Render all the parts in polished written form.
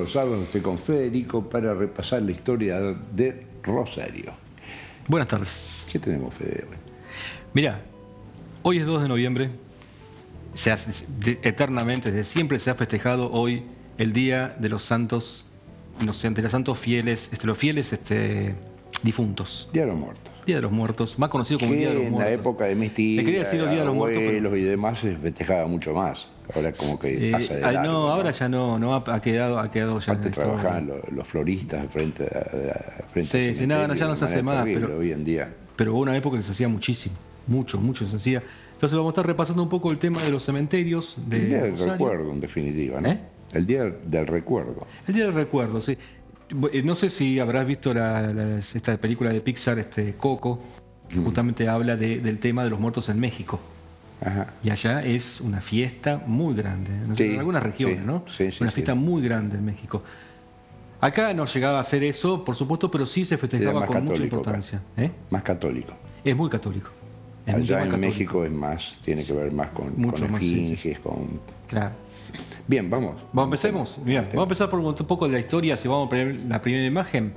los sábados estoy con Federico para repasar la historia de Rosario. Buenas tardes. ¿Qué tenemos, Fede, hoy? Mirá, hoy es 2 de noviembre. Eternamente, desde siempre se ha festejado hoy el Día de los Santos Inocentes, de los santos fieles, los fieles difuntos. Día de los Muertos. Día de los Muertos, más conocido como el Día de los En Muertos. la época de mis tías, Día de los Muertos, abuelos y demás se festejaba mucho más. Ahora como que pasa de largo, no, ahora ya no, ha quedado ya. Aparte trabajaban los floristas frente al sí, nada, ya no se hace más, terrible, pero hoy en día. Pero hubo una época que se hacía muchísimo, mucho se hacía. Entonces vamos a estar repasando un poco el tema de los cementerios de El Día del Rosario. Recuerdo, en definitiva, ¿no? El Día del Recuerdo. El Día del Recuerdo, sí. No sé si habrás visto esta película de Pixar, Coco, que justamente habla del tema de los muertos en México. Ajá. Y allá es una fiesta muy grande, Sí, en algunas regiones, sí, ¿no? sí, Una fiesta muy grande en México. Acá no llegaba a ser eso, por supuesto, pero sí se festejaba con mucha importancia. Más católico. Es muy católico. Es un Allá tema en católico. México es más, tiene que ver más con esfinges, sí. con... Claro. Bien, vamos. Empecemos. Mira, vamos a empezar por un poco de la historia, si vamos a poner la primera imagen.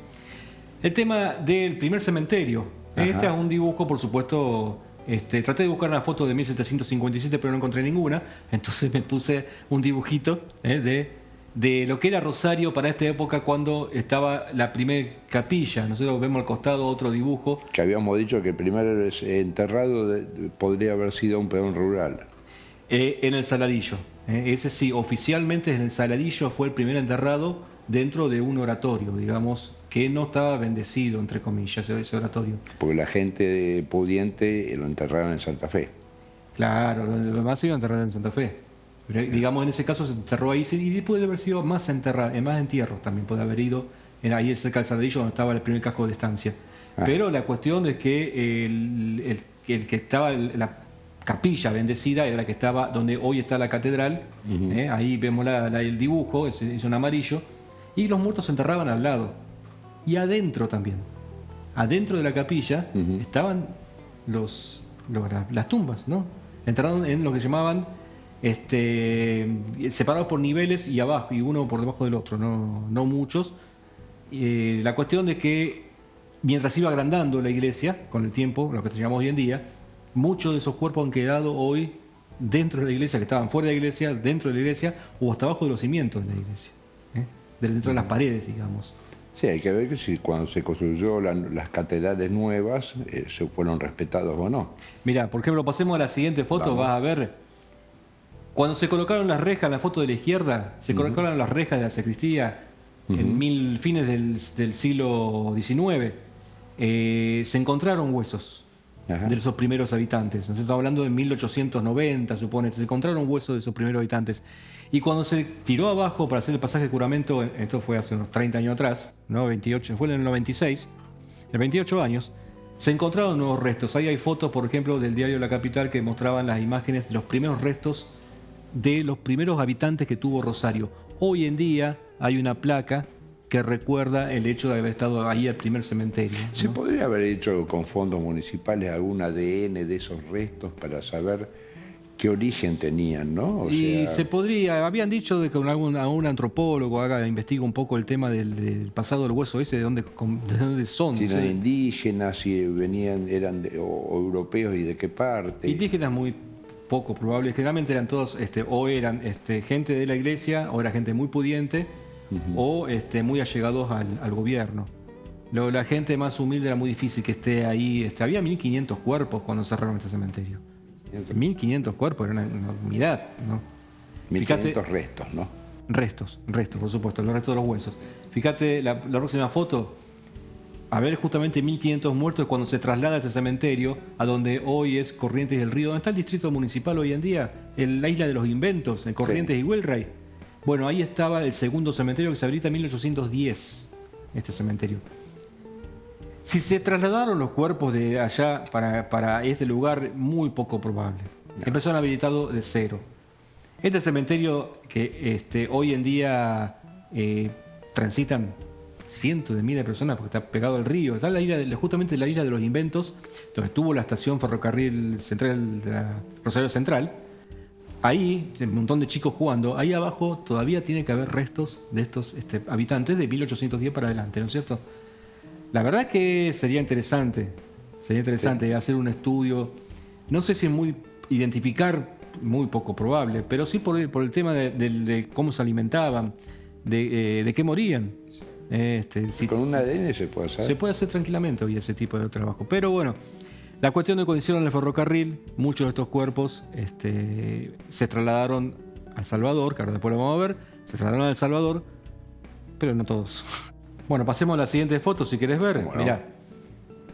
El tema del primer cementerio. Este es un dibujo, por supuesto. Traté de buscar una foto de 1757, pero no encontré ninguna. Entonces me puse un dibujito de lo que era Rosario para esta época, cuando estaba la primera capilla. Nosotros vemos al costado otro dibujo. Que habíamos dicho que el primer enterrado podría haber sido un peón rural. En el Saladillo. Ese sí, oficialmente en el Saladillo fue el primer enterrado dentro de un oratorio, digamos, que no estaba bendecido, entre comillas, ese oratorio. Porque la gente pudiente lo enterraron en Santa Fe. Claro, lo demás se iba a enterrar en Santa Fe. Pero, digamos, en ese caso se enterró ahí y puede haber sido más entierros también, puede haber ido ahí cerca del Saladillo, donde estaba el primer casco de estancia. Pero la cuestión es que el que estaba la capilla bendecida era la que estaba donde hoy está la catedral. Ahí vemos el dibujo, es un amarillo, y los muertos se enterraban al lado y adentro también. Adentro de la capilla estaban las tumbas, ¿no? Enterrados en lo que llamaban separados por niveles y abajo, y uno por debajo del otro, no muchos. La cuestión de que mientras iba agrandando la iglesia con el tiempo, lo que llamamos hoy en día, muchos de esos cuerpos han quedado hoy dentro de la iglesia, que estaban fuera de la iglesia, dentro de la iglesia o hasta abajo de los cimientos de la iglesia, dentro de las paredes, digamos. Sí, hay que ver que si cuando se construyó las catedrales nuevas se fueron respetados o no. Mira, por ejemplo, pasemos a la siguiente foto. Vas a ver, cuando se colocaron las rejas, en la foto de la izquierda, se colocaron las rejas de la sacristía en fines del siglo XIX, se encontraron huesos de esos primeros habitantes. Nos estamos hablando de 1890, supone. Se encontraron huesos de esos primeros habitantes. Y cuando se tiró abajo para hacer el pasaje de juramento, esto fue hace unos 30 años atrás, ¿no? 28, fue en el 96, en 28 años, se encontraron nuevos restos. Ahí hay fotos, por ejemplo, del diario La Capital, que mostraban las imágenes de los primeros restos de los primeros habitantes que tuvo Rosario. Hoy en día hay una placa que recuerda el hecho de haber estado ahí el primer cementerio, ¿no? ¿Se podría haber hecho con fondos municipales algún ADN de esos restos para saber qué origen tenían, ¿no? Se podría, habían dicho de que algún antropólogo investigue un poco el tema del pasado del hueso ese, de dónde son. Si eran indígenas, si eran o europeos y de qué parte. Indígenas muy poco probable, generalmente eran todos, o eran gente de la iglesia, o era gente muy pudiente, o muy allegados al gobierno. La gente más humilde era muy difícil que esté ahí. Había 1500 cuerpos cuando cerraron este cementerio. 1500 cuerpos, era una enormidad, ¿no? 1500 restos, ¿no? Restos, por supuesto, los restos de los huesos. Fíjate la próxima foto. A ver, justamente 1500 muertos cuando se traslada a este cementerio, a donde hoy es Corrientes del Río, donde está el distrito municipal hoy en día, en la isla de los Inventos, en Corrientes y Huelray. Bueno, ahí estaba el segundo cementerio que se habilita en 1810, este cementerio. Si se trasladaron los cuerpos de allá para este lugar, muy poco probable. Empezaron habilitado de cero. Este cementerio que hoy en día transitan cientos de miles de personas porque está pegado al río, está justamente en la isla de los Inventos, donde estuvo la estación ferrocarril central de Rosario Central. ahí, un montón de chicos jugando, ahí abajo todavía tiene que haber restos de estos habitantes de 1810 para adelante, ¿no es cierto? La verdad que sería interesante hacer un estudio, no sé si es muy identificar, muy poco probable, pero sí por el tema de cómo se alimentaban, de qué morían. Con un ADN se puede hacer. Se puede hacer tranquilamente hoy ese tipo de trabajo. Pero bueno, la cuestión de cuando hicieron el ferrocarril, muchos de estos cuerpos se trasladaron a El Salvador, que ahora después lo vamos a ver, se trasladaron a El Salvador, pero no todos. Bueno, pasemos a la siguiente foto si querés ver. Bueno. Mirá.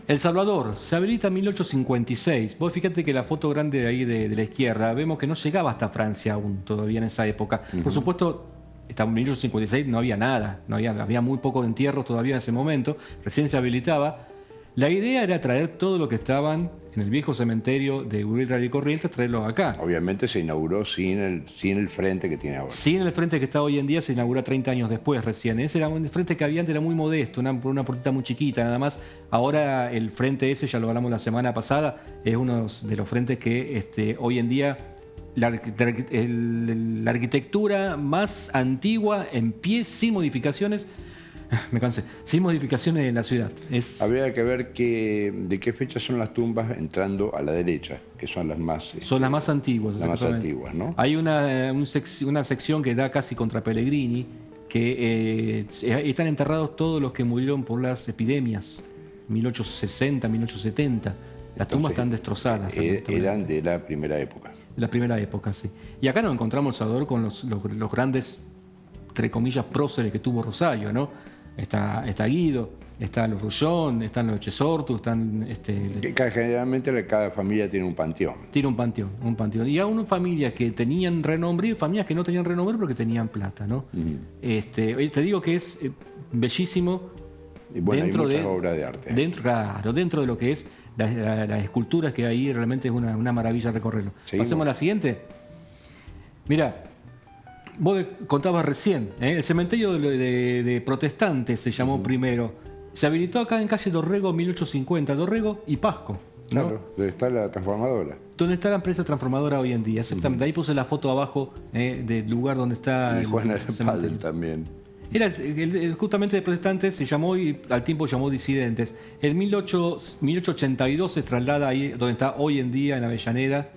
El Salvador se habilita en 1856. Vos fíjate que la foto grande de ahí de la izquierda, vemos que no llegaba hasta Francia aún todavía en esa época. Por supuesto, en 1856 no había nada, había muy poco de entierros todavía en ese momento, recién se habilitaba. La idea era traer todo lo que estaban en el viejo cementerio de Urriel y Corrientes, traerlo acá. Obviamente se inauguró sin el frente que tiene ahora. Sin el frente que está hoy en día, se inaugura 30 años después recién. Ese era un frente que había antes, era muy modesto, una puertita muy chiquita nada más. Ahora el frente ese, ya lo hablamos la semana pasada, es uno de los frentes que hoy en día la arquitectura más antigua, en pie, sin modificaciones. Me cansé. Sin modificaciones en la ciudad. Habría que ver de qué fecha son las tumbas entrando a la derecha, que son las más... Son las más antiguas. Las más antiguas, ¿no? Hay una sección que da casi contra Pellegrini, que están enterrados todos los que murieron por las epidemias, 1860, 1870. Las tumbas están destrozadas. Eran de la primera época. De la primera época, sí. Y acá nos encontramos El Salvador con los grandes, entre comillas, próceres que tuvo Rosario, ¿no? Está Guido, están los Rullón, están los Chesortu, están... Generalmente cada familia tiene un panteón. Tiene un panteón. Y aún familias que tenían renombre y familias que no tenían renombre porque tenían plata, ¿no? Te digo que es bellísimo. Y bueno, hay muchas obras de arte. Dentro de lo que es las esculturas que hay, realmente es una maravilla recorrerlo. Seguimos. Pasemos a la siguiente. Mira, vos contabas recién, el cementerio de protestantes se llamó primero. Se habilitó acá en calle Dorrego 1850, Dorrego y Pasco, ¿no? Claro, donde está la transformadora. Donde está la empresa transformadora hoy en día, exactamente. Ahí puse la foto abajo del lugar donde está Y Juan el cementerio. Padel también. Era justamente de protestantes, se llamó y al tiempo llamó disidentes. En 1882 se traslada ahí donde está hoy en día en Avellaneda,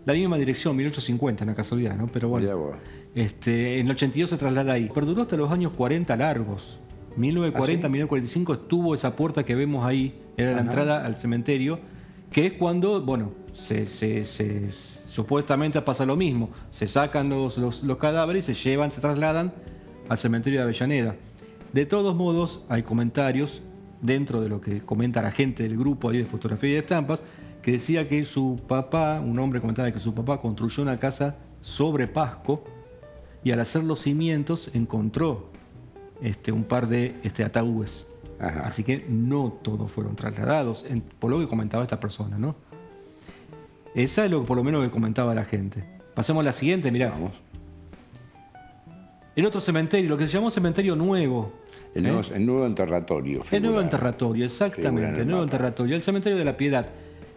la misma dirección, 1850, una casualidad, ¿no? Pero bueno, en el 82 se traslada ahí. Perduró hasta los años 40 largos. 1940, ¿Ah, sí? 1945 estuvo esa puerta que vemos ahí, era la entrada al cementerio, que es cuando, bueno, supuestamente pasa lo mismo. Se sacan los cadáveres, se llevan, se trasladan al cementerio de Avellaneda. De todos modos, hay comentarios dentro de lo que comenta la gente del grupo ahí de fotografía y de estampas, que decía que su papá, un hombre comentaba que su papá construyó una casa sobre Pasco y al hacer los cimientos encontró un par de ataúdes. Ajá. Así que no todos fueron trasladados, por lo que comentaba esta persona, ¿no? Esa es lo que por lo menos que comentaba la gente. Pasemos a la siguiente, mirá. Vamos. El otro cementerio, lo que se llamó cementerio nuevo. El nuevo enterratorio. El nuevo enterratorio, exactamente. El nuevo enterratorio. El cementerio de la Piedad.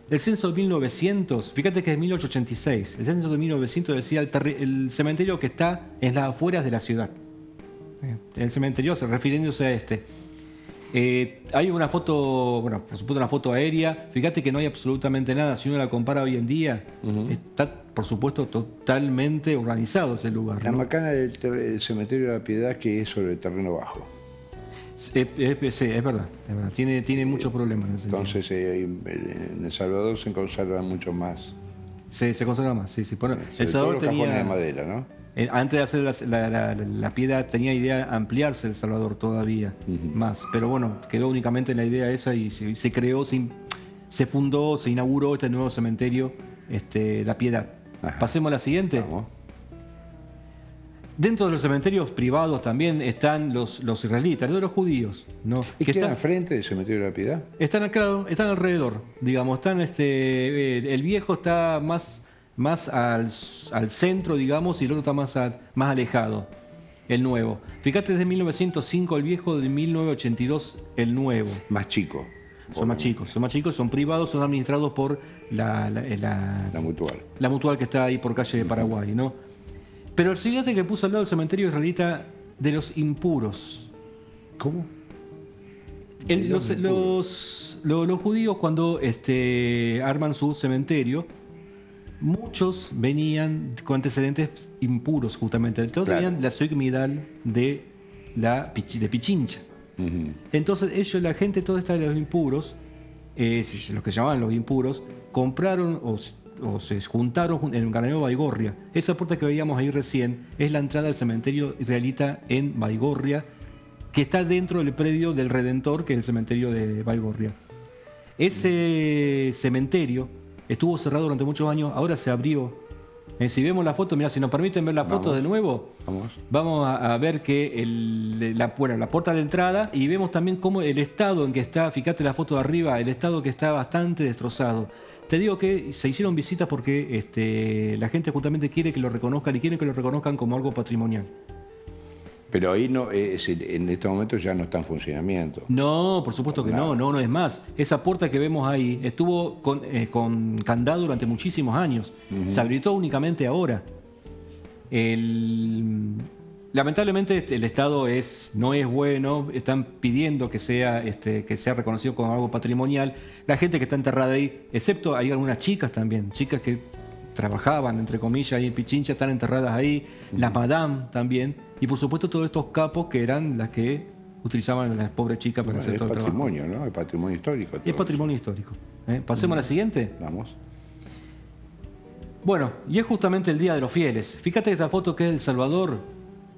El censo de 1900, fíjate que es 1886. El censo de 1900 decía el cementerio que está en las afueras de la ciudad. El cementerio, refiriéndose a Hay una foto, bueno, por supuesto una foto aérea. Fíjate que no hay absolutamente nada. Si uno la compara hoy en día, está, por supuesto, totalmente organizado ese lugar. La ¿no? macana del cementerio de la Piedad, que es sobre el terreno bajo. Sí, es verdad. Tiene muchos problemas en ese sentido. Entonces, en El Salvador se conservan mucho más. Se conserva más, sí. Bueno, Sobre El Salvador todo los cajones tenía... de madera, ¿no? Antes de hacer la Piedad tenía idea de ampliarse El Salvador todavía más, pero bueno, quedó únicamente en la idea esa y se creó, se fundó, se inauguró este nuevo cementerio, La Piedad. Ajá. Pasemos a la siguiente. Vamos. Dentro de los cementerios privados también están los israelitas, no los judíos, ¿no? ¿Y que quedan están al frente del cementerio de la Piedad? Están alrededor, digamos, el viejo está más al centro, digamos, y el otro está más alejado, el nuevo. Fíjate, desde 1905 el viejo, de 1982 el nuevo. Más chico. son más chicos, son privados, son administrados por la mutual. La mutual que está ahí por calle de Paraguay, ¿no? Pero fíjate que puso al lado el cementerio israelita de los impuros. ¿Cómo? Los judíos cuando arman su cementerio, muchos venían con antecedentes impuros justamente. Todos tenían la Soigmidal de Pichincha. Entonces ellos, la gente, toda esta de los impuros, los que llamaban los impuros, compraron o se juntaron en Granero Baigorria. Esa puerta que veíamos ahí recién es la entrada al cementerio israelita en Baigorria, que está dentro del predio del Redentor, que es el cementerio de Baigorria. Ese cementerio estuvo cerrado durante muchos años, ahora se abrió. Si vemos la foto, mirá, si nos permiten ver la foto de nuevo, vamos a ver que la puerta de entrada, y vemos también cómo el estado en que está, fíjate la foto de arriba, el estado que está bastante destrozado. Te digo que se hicieron visitas porque la gente justamente quiere que lo reconozcan y quieren que lo reconozcan como algo patrimonial. Pero ahí no, en este momento ya no está en funcionamiento. No, por supuesto que no es más. Esa puerta que vemos ahí estuvo con candado durante muchísimos años. Se habilitó únicamente ahora. Lamentablemente el estado no es bueno, están pidiendo que sea reconocido como algo patrimonial. La gente que está enterrada ahí, excepto hay algunas chicas también, chicas que trabajaban, entre comillas, ahí en Pichincha, están enterradas ahí, las madame también, y por supuesto todos estos capos que eran las que utilizaban a las pobres chicas para hacer todo el trabajo. Es patrimonio, ¿no? Es patrimonio histórico. Es patrimonio histórico. Pasemos a la siguiente. Vamos. Bueno, y es justamente el Día de los Fieles. Fíjate esta foto que es El Salvador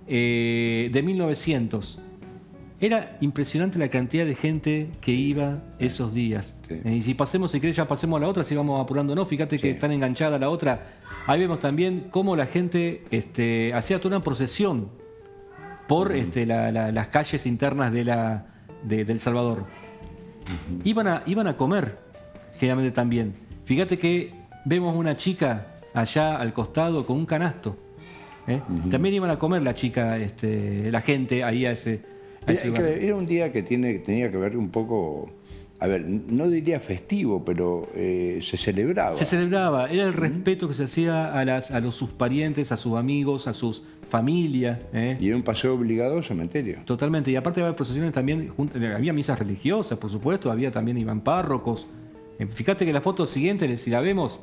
de 1900. Era impresionante la cantidad de gente que iba esos días. Sí. Y si querés ya pasemos a la otra, si vamos apurándonos, fíjate que están enganchada la otra. Ahí vemos también cómo la gente hacía toda una procesión por las calles internas de El Salvador. Iban a comer, generalmente también. Fíjate que vemos una chica allá al costado con un canasto. También iban a comer la chica, la gente ahí a ese Era un día que tenía que ver un poco, a ver, no diría festivo, pero se celebraba. Se celebraba, era el respeto que se hacía a sus parientes, a sus amigos, a sus familias. Y era un paseo obligado al cementerio. Totalmente, y aparte había procesiones también, había misas religiosas, por supuesto, iban párrocos. Fíjate que la foto siguiente, si la vemos,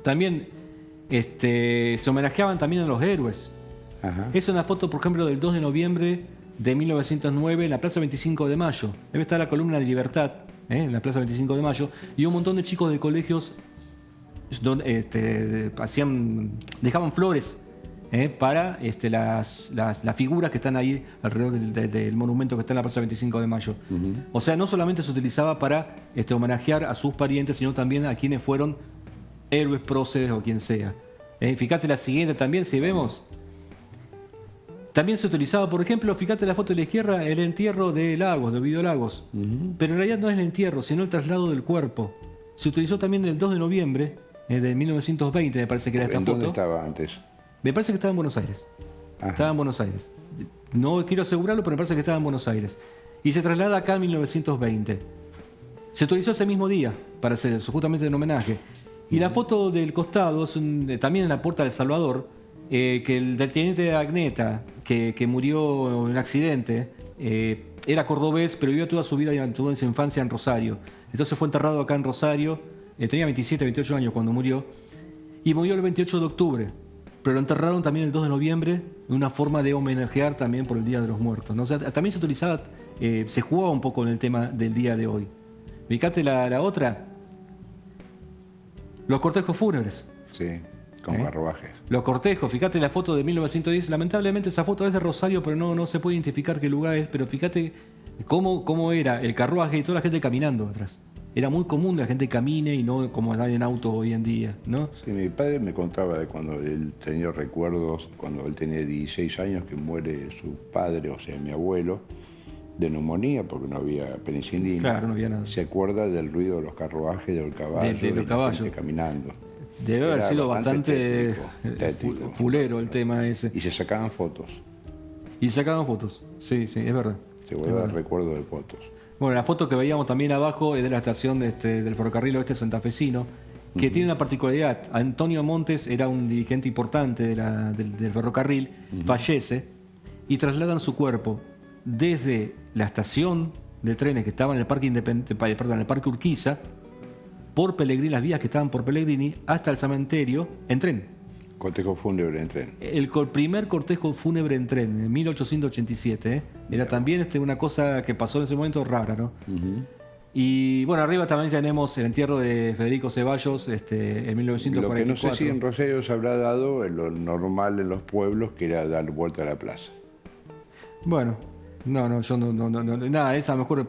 también se homenajeaban también a los héroes. Ajá. Es una foto, por ejemplo, del 2 de noviembre de 1909 en la Plaza 25 de Mayo. Debe estar la columna de Libertad, en la Plaza 25 de Mayo, y un montón de chicos de colegios donde dejaban flores para las figuras que están ahí alrededor del monumento que está en la Plaza 25 de Mayo. O sea, no solamente se utilizaba para homenajear a sus parientes, sino también a quienes fueron héroes, próceres o quien sea. Fíjate la siguiente también, si vemos. También se utilizaba, por ejemplo, fíjate la foto de la izquierda, el entierro de Lagos, de Ovidio Lagos. Pero en realidad no es el entierro, sino el traslado del cuerpo. Se utilizó también el 2 de noviembre de 1920, me parece que era esta foto. ¿Dónde estaba antes? Me parece que estaba en Buenos Aires. Ajá. Estaba en Buenos Aires. No quiero asegurarlo, pero me parece que estaba en Buenos Aires. Y se traslada acá en 1920. Se utilizó ese mismo día para hacer eso, justamente en homenaje. Y la foto del costado, también en la puerta de El Salvador, que el del teniente Agneta, que murió en un accidente, era cordobés, pero vivió toda su vida y toda su infancia en Rosario. Entonces fue enterrado acá en Rosario, tenía 27, 28 años cuando murió, y murió el 28 de octubre. Pero lo enterraron también el 2 de noviembre, en una forma de homenajear también por el Día de los Muertos, ¿no? O sea, también se utilizaba, se jugaba un poco en el tema del día de hoy. Fíjate la otra, los cortejos fúnebres. Sí. Con carruajes. Los cortejos, fíjate la foto de 1910, lamentablemente esa foto es de Rosario, pero no se puede identificar qué lugar es, pero fíjate cómo era el carruaje y toda la gente caminando atrás. Era muy común que la gente camine y no como andar en auto hoy en día, ¿no? Sí, mi padre me contaba de cuando él tenía recuerdos, cuando él tenía 16 años, que muere su padre, o sea, mi abuelo, de neumonía, porque no había penicilina. Claro, no había nada. Se acuerda del ruido de los carruajes, del caballo, de los caballos caminando. Debe haber sido bastante tétrico. Fulero el tema ese. Y se sacaban fotos. Sí, es verdad. Se guarda el recuerdo de fotos. Bueno, la foto que veíamos también abajo es de la estación del ferrocarril oeste santafesino, que tiene una particularidad. Antonio Montes era un dirigente importante del ferrocarril, fallece y trasladan su cuerpo desde la estación de trenes que estaba en el Parque en el Parque Urquiza, por Pellegrini, las vías que estaban por Pellegrini, hasta el cementerio en tren. Cortejo fúnebre en tren. El primer cortejo fúnebre en tren, en 1887. Era también una cosa que pasó en ese momento rara, ¿no? Y bueno, arriba también tenemos el entierro de Federico Ceballos en 1944. Lo que no sé si en Rosario se habrá dado lo normal en los pueblos, que era dar vuelta a la plaza. Bueno, yo nada, esa a lo mejor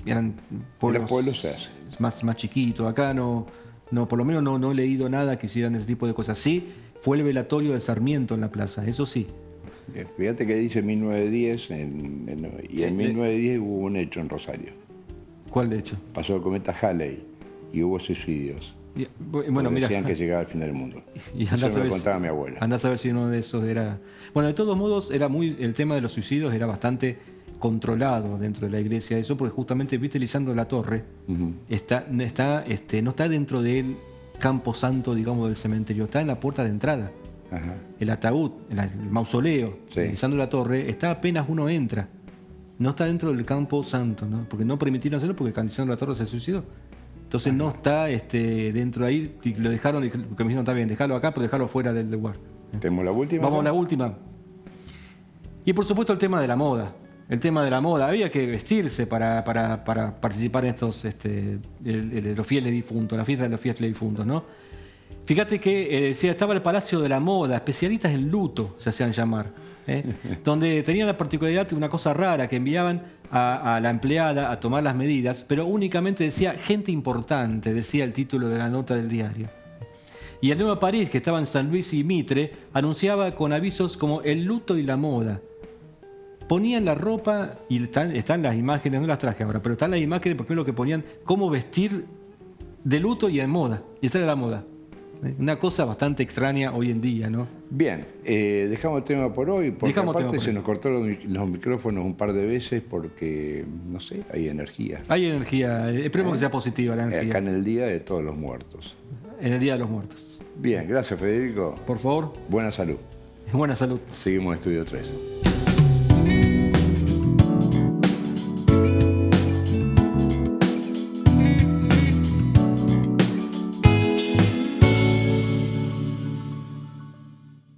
eran pueblos, en los pueblos se hace. Más chiquitos. Acá por lo menos no he leído nada que hicieran ese tipo de cosas. Sí, fue el velatorio de Sarmiento en la plaza, eso sí. Fíjate que dice 1910 y en 1910 hubo un hecho en Rosario. ¿Cuál hecho? Pasó el cometa Halley y hubo suicidios. Bueno, mira, decían que llegaba al fin del mundo. Y eso me lo contaba mi abuela. Andás a ver si uno de esos era... Bueno, de todos modos, el tema de los suicidios era bastante controlado dentro de la iglesia, eso porque justamente, viste, Lisandro La Torre no está dentro del campo santo, digamos, del cementerio, está en la puerta de entrada. Ajá. El ataúd, el mausoleo de Lisandro La Torre está apenas uno entra. No está dentro del campo santo, ¿no? Porque no permitieron hacerlo porque Lisandro La Torre se suicidó. Entonces no está dentro de ahí, y lo dejaron, porque me dijeron, está bien, dejarlo acá, pero dejarlo fuera del lugar. ¿Tenemos la última? Vamos a la última. Y por supuesto el tema de la moda. El tema de la moda. Había que vestirse para participar en estos, los fieles difuntos, la fiesta de los fieles difuntos, ¿no? Fíjate que estaba el Palacio de la Moda, especialistas en luto se hacían llamar, donde tenían la particularidad de una cosa rara, que enviaban a la empleada a tomar las medidas, pero únicamente decía gente importante, decía el título de la nota del diario. Y el Nuevo París, que estaba en San Luis y Mitre, anunciaba con avisos como el luto y la moda. Ponían la ropa, y están las imágenes, no las traje ahora, pero están las imágenes, por ejemplo, que ponían cómo vestir de luto y en moda. Y esa era la moda. Una cosa bastante extraña hoy en día, ¿no? Bien, dejamos el tema por hoy, porque aparte se nos cortaron los micrófonos un par de veces porque, no sé, hay energía. Hay energía, esperemos que sea positiva la energía. Acá en el Día de Todos los Muertos. En el Día de los Muertos. Bien, gracias Federico. Por favor. Buena salud. Buena salud. Seguimos en Estudio 3.